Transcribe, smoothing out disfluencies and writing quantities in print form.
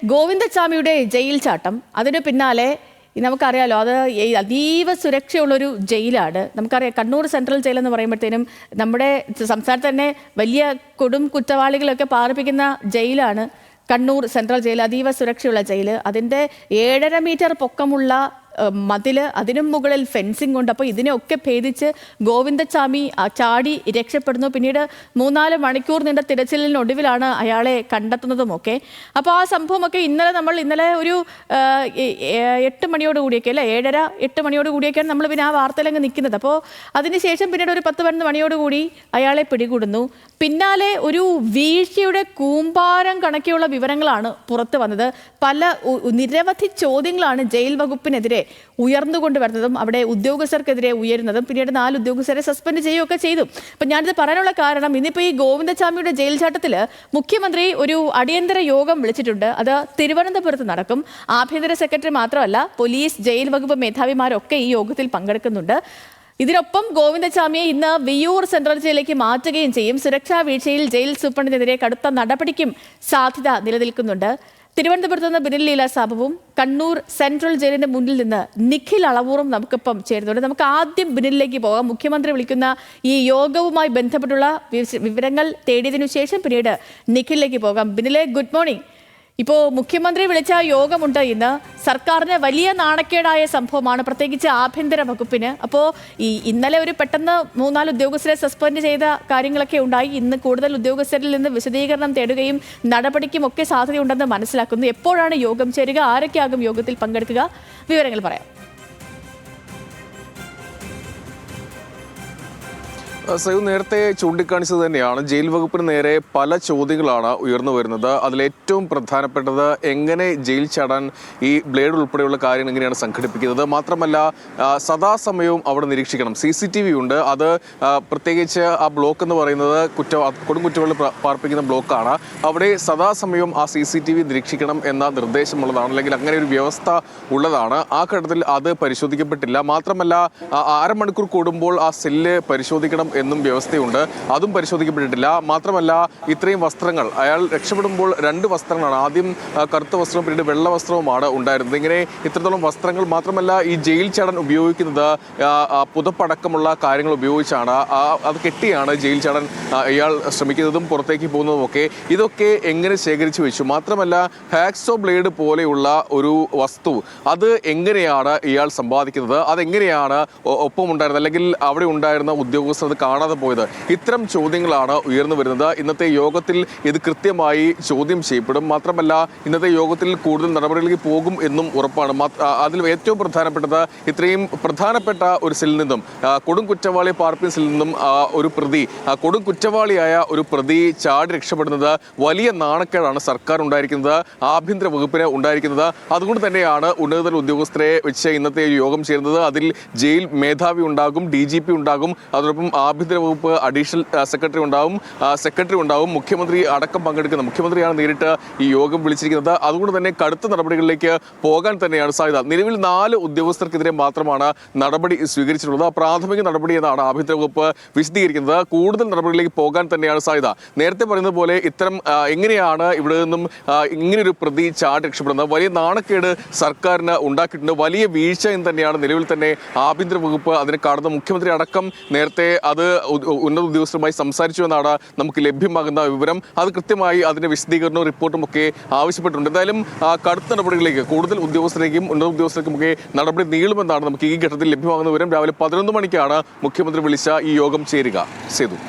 ഗോവിന്ദച്ചാമിയുടെ jail ചാട്ടം, അതിന് പിന്നാലെ നമുക്കറിയാലോ അത് അതീവ സുരക്ഷയുള്ളൊരു ജയിലാണ്. നമുക്കറിയാം കണ്ണൂർ സെൻട്രൽ ജയിൽ എന്ന് പറയുമ്പോഴത്തേനും നമ്മുടെ സംസ്ഥാനത്ത് തന്നെ വലിയ കൊടും കുറ്റവാളികളൊക്കെ പാർപ്പിക്കുന്ന ജയിലാണ് കണ്ണൂർ സെൻട്രൽ ജയിൽ. അതീവ സുരക്ഷയുള്ള ജയിൽ. അതിൻ്റെ 7.5 മീറ്റർ പൊക്കമുള്ള മതില്, അതിനും മുകളിൽ ഫെൻസിംഗ് ഉണ്ട്. അപ്പോൾ ഇതിനെയൊക്കെ ഭേദിച്ച് ഗോവിന്ദച്ചാമി ചാടി രക്ഷപ്പെടുന്നു. പിന്നീട് 3-4 മണിക്കൂർ നീണ്ട തിരച്ചിലിനൊടുവിലാണ് അയാളെ കണ്ടെത്തുന്നതുമൊക്കെ. അപ്പോൾ ആ സംഭവമൊക്കെ ഇന്നലെ ഒരു 8 മണിയോടുകൂടിയൊക്കെ അല്ലേ, 7:30-8 മണിയോടുകൂടിയൊക്കെയാണ് നമ്മൾ പിന്നെ ആ വാർത്തയിലങ്ങ് നിൽക്കുന്നത്. അപ്പോൾ അതിനുശേഷം പിന്നീട് ഒരു 10-11 മണിയോടുകൂടി അയാളെ പിടികൂടുന്നു. പിന്നാലെ ഒരു വീഴ്ചയുടെ കൂമ്പാരം കണക്കെയുള്ള വിവരങ്ങളാണ് പുറത്തു വന്നത്. നിരവധി ചോദ്യങ്ങളാണ് ജയിൽ വകുപ്പിനെതിരെ ഉയർന്നുകൊണ്ട് വരുന്നതും അവിടെ ഉദ്യോഗസ്ഥർക്കെതിരെ ഉയരുന്നതും. പിന്നീട് 4 ഉദ്യോഗസ്ഥരെ സസ്പെൻഡ് ചെയ്യുകയൊക്കെ ചെയ്തു. അപ്പം ഞാനിത് പറയാനുള്ള കാരണം, ഇന്നിപ്പോൾ ഈ ഗോവിന്ദച്ചാമിയുടെ ജയിൽ ചാട്ടത്തിൽ മുഖ്യമന്ത്രി ഒരു അടിയന്തര യോഗം വിളിച്ചിട്ടുണ്ട്. അത് തിരുവനന്തപുരത്ത് നടക്കും. ആഭ്യന്തര സെക്രട്ടറി മാത്രമല്ല, പോലീസ്, ജയിൽ വകുപ്പ് മേധാവിമാരൊക്കെ ഈ യോഗത്തിൽ പങ്കെടുക്കുന്നുണ്ട്. ഇതിനൊപ്പം ഗോവിന്ദച്ചാമിയെ ഇന്ന് വിയ്യൂർ സെൻട്രൽ ജയിലിലേക്ക് മാറ്റുകയും ചെയ്യും. സുരക്ഷാ വീഴ്ചയിൽ ജയിൽ സൂപ്രണ്ടിനെതിരെ കടുത്ത നടപടിക്കും സാധ്യത നിലനിൽക്കുന്നുണ്ട്. തിരുവനന്തപുരത്ത് നിന്ന് ബിനിൽ ലീല സാബുവും കണ്ണൂർ സെൻട്രൽ ജയിലിന്റെ മുന്നിൽ നിന്ന് നിഖിൽ അളവൂറും നമുക്കിപ്പം ചേരുന്നുണ്ട്. നമുക്ക് ആദ്യം ബിനിലിലേക്ക് പോകാം. മുഖ്യമന്ത്രി വിളിക്കുന്ന ഈ യോഗവുമായി ബന്ധപ്പെട്ടുള്ള വിവരങ്ങൾ തേടിയതിനു ശേഷം പിന്നീട് നിഖിലിലേക്ക് പോകാം. ബിനിലെ, ഗുഡ് മോർണിംഗ്. ഇപ്പോൾ മുഖ്യമന്ത്രി വിളിച്ച യോഗമുണ്ട് ഇന്ന്. സർക്കാരിന് വലിയ നാണക്കേടായ സംഭവമാണ്, പ്രത്യേകിച്ച് ആഭ്യന്തര വകുപ്പിന്. അപ്പോൾ ഇന്നലെ ഒരു പെട്ടെന്ന് 3-4 ഉദ്യോഗസ്ഥരെ സസ്പെൻഡ് ചെയ്ത കാര്യങ്ങളൊക്കെ ഉണ്ടായി. ഇന്ന് കൂടുതൽ ഉദ്യോഗസ്ഥരിൽ നിന്ന് വിശദീകരണം തേടുകയും നടപടിക്കും ഒക്കെ സാധ്യതയുണ്ടെന്ന് മനസ്സിലാക്കുന്നു. എപ്പോഴാണ് യോഗം ചേരുക? ആരൊക്കെയാകും യോഗത്തിൽ പങ്കെടുക്കുക? വിവരങ്ങൾ പറയാം. സൈവ് നേരത്തെ ചൂണ്ടിക്കാണിച്ചത് തന്നെയാണ്, ജയിൽ വകുപ്പിന് നേരെ പല ചോദ്യങ്ങളാണ് ഉയർന്നു വരുന്നത്. അതിലേറ്റവും പ്രധാനപ്പെട്ടത് എങ്ങനെ ജയിൽ ചാടാൻ ഈ ബ്ലേഡ് ഉൾപ്പെടെയുള്ള കാര്യങ്ങൾ എങ്ങനെയാണ് സംഘടിപ്പിക്കുന്നത്, മാത്രമല്ല സദാസമയവും അവിടെ നിരീക്ഷിക്കണം. CCTV ഉണ്ട്. അത് പ്രത്യേകിച്ച് ആ ബ്ലോക്ക് എന്ന് പറയുന്നത് കൊടുംകുറ്റവാളി പാർപ്പിക്കുന്ന ബ്ലോക്കാണ്. അവിടെ സദാസമയവും ആ CCTV നിരീക്ഷിക്കണം എന്ന നിർദ്ദേശമുള്ളതാണ്, അല്ലെങ്കിൽ അങ്ങനെ ഒരു വ്യവസ്ഥ ഉള്ളതാണ്. ആ ഘട്ടത്തിൽ അത് പരിശോധിക്കപ്പെട്ടില്ല. മാത്രമല്ല 1/2 മണിക്കൂർ കൂടുമ്പോൾ ആ സെല്ല് പരിശോധിക്കണം എന്നും വ്യവസ്ഥയുണ്ട്. അതും പരിശോധിക്കപ്പെട്ടിട്ടില്ല. മാത്രമല്ല ഇത്രയും വസ്ത്രങ്ങൾ, അയാൾ രക്ഷപ്പെടുമ്പോൾ 2 വസ്ത്രങ്ങളാണ്, ആദ്യം കറുത്ത വസ്ത്രവും പിന്നീട് വെള്ള വസ്ത്രവുമാണ് ഉണ്ടായിരുന്നത്. ഇങ്ങനെ ഇത്രത്തോളം വസ്ത്രങ്ങൾ, മാത്രമല്ല ഈ ജയിൽ ചാടാൻ ഉപയോഗിക്കുന്നത് പുതപ്പടക്കമുള്ള കാര്യങ്ങൾ ഉപയോഗിച്ചാണ്. അത് കെട്ടിയാണ് ജയിൽ ചാടാൻ ഇയാൾ ശ്രമിക്കുന്നതും പുറത്തേക്ക് പോകുന്നതും ഒക്കെ. ഇതൊക്കെ എങ്ങനെ ശേഖരിച്ചു വെച്ചു? മാത്രമല്ല ഹാക്സോ ബ്ലേഡ് പോലെയുള്ള ഒരു വസ്തു, അത് എങ്ങനെയാണ് ഇയാൾ സമ്പാദിക്കുന്നത്? അതെങ്ങനെയാണ് ഒപ്പമുണ്ടായിരുന്നത്, അല്ലെങ്കിൽ അവിടെ ഉണ്ടായിരുന്ന ഉദ്യോഗസ്ഥർ അത് കാണാതെ പോയത്? ഇത്തരം ചോദ്യങ്ങളാണ് ഉയർന്നു വരുന്നത്. ഇന്നത്തെ യോഗത്തിൽ ഇത് കൃത്യമായി ചോദ്യം ചെയ്യപ്പെടും. മാത്രമല്ല ഇന്നത്തെ യോഗത്തിൽ കൂടുതൽ നടപടികളിലേക്ക് പോകും എന്നും ഉറപ്പാണ്. അതിൽ ഏറ്റവും പ്രധാനപ്പെട്ടത്, ഇത്രയും പ്രധാനപ്പെട്ട ഒരു സെല്ലിൽ നിന്നും, കൊടും കുറ്റവാളി പാർപ്പിക്കുന്ന സെല്ലിൽ നിന്നും ഒരു പ്രതി, കൊടും കുറ്റവാളിയായ ഒരു പ്രതി ചാടി രക്ഷപ്പെടുന്നത് വലിയ നാണക്കേടാണ് സർക്കാർ ഉണ്ടായിരിക്കുന്നത്, ആഭ്യന്തര വകുപ്പിന് ഉണ്ടായിരിക്കുന്നത്. അതുകൊണ്ട് തന്നെയാണ് ഉന്നതതല ഉദ്യോഗസ്ഥരെ വെച്ച് ഇന്നത്തെ യോഗം ചേരുന്നത്. അതിൽ ജയിൽ മേധാവി ഉണ്ടാകും, DGP ഉണ്ടാകും, അതോടൊപ്പം ആഭ്യന്തര വകുപ്പ് അഡീഷണൽ സെക്രട്ടറി ഉണ്ടാവും, മുഖ്യമന്ത്രി അടക്കം പങ്കെടുക്കുന്ന, മുഖ്യമന്ത്രിയാണ് നേരിട്ട് ഈ യോഗം വിളിച്ചിരിക്കുന്നത്. അതുകൊണ്ട് തന്നെ കടുത്ത നടപടികളിലേക്ക് പോകാൻ തന്നെയാണ് സാധ്യത. നിലവിൽ 4 ഉദ്യോഗസ്ഥർക്കെതിരെ മാത്രമാണ് നടപടി സ്വീകരിച്ചിട്ടുള്ളത്. പ്രാഥമിക നടപടി എന്നാണ് ആഭ്യന്തര വകുപ്പ് വിശദീകരിക്കുന്നത്. കൂടുതൽ നടപടികളിലേക്ക് പോകാൻ തന്നെയാണ് സാധ്യത. നേരത്തെ പറയുന്നത് പോലെ ഇത്തരം എങ്ങനെയാണ് ഇവിടെ നിന്നും ഇങ്ങനെയൊരു പ്രതി ചാടി രക്ഷപ്പെടുന്നത്? വലിയ നാണക്കേട് സർക്കാരിന് ഉണ്ടാക്കിയിട്ടുണ്ട്. വലിയ വീഴ്ച എന്ന് തന്നെയാണ് നിലവിൽ തന്നെ ആഭ്യന്തര വകുപ്പ് അതിനെ കാണുന്നത്. മുഖ്യമന്ത്രി അടക്കം നേരത്തെ അത് ഉന്നത ഉദ്യോഗസ്ഥരുമായി സംസാരിച്ചു എന്നാണ് നമുക്ക് ലഭ്യമാകുന്ന വിവരം. അത് കൃത്യമായി അതിന്റെ വിശദീകരണവും റിപ്പോർട്ടും ഒക്കെ ആവശ്യപ്പെട്ടിട്ടുണ്ട്. എന്തായാലും കടുത്ത നടപടികളിലേക്ക് കൂടുതൽ ഉദ്യോഗസ്ഥരേക്കും ഉന്നത ഉദ്യോഗസ്ഥർക്കും ഒക്കെ നടപടി നീളുമെന്നാണ് നമുക്ക് ഈ ഘട്ടത്തിൽ ലഭ്യമാകുന്ന വിവരം. രാവിലെ 11 മണിക്കാണ് മുഖ്യമന്ത്രി വിളിച്ച ഈ യോഗം ചേരുക. സേതു.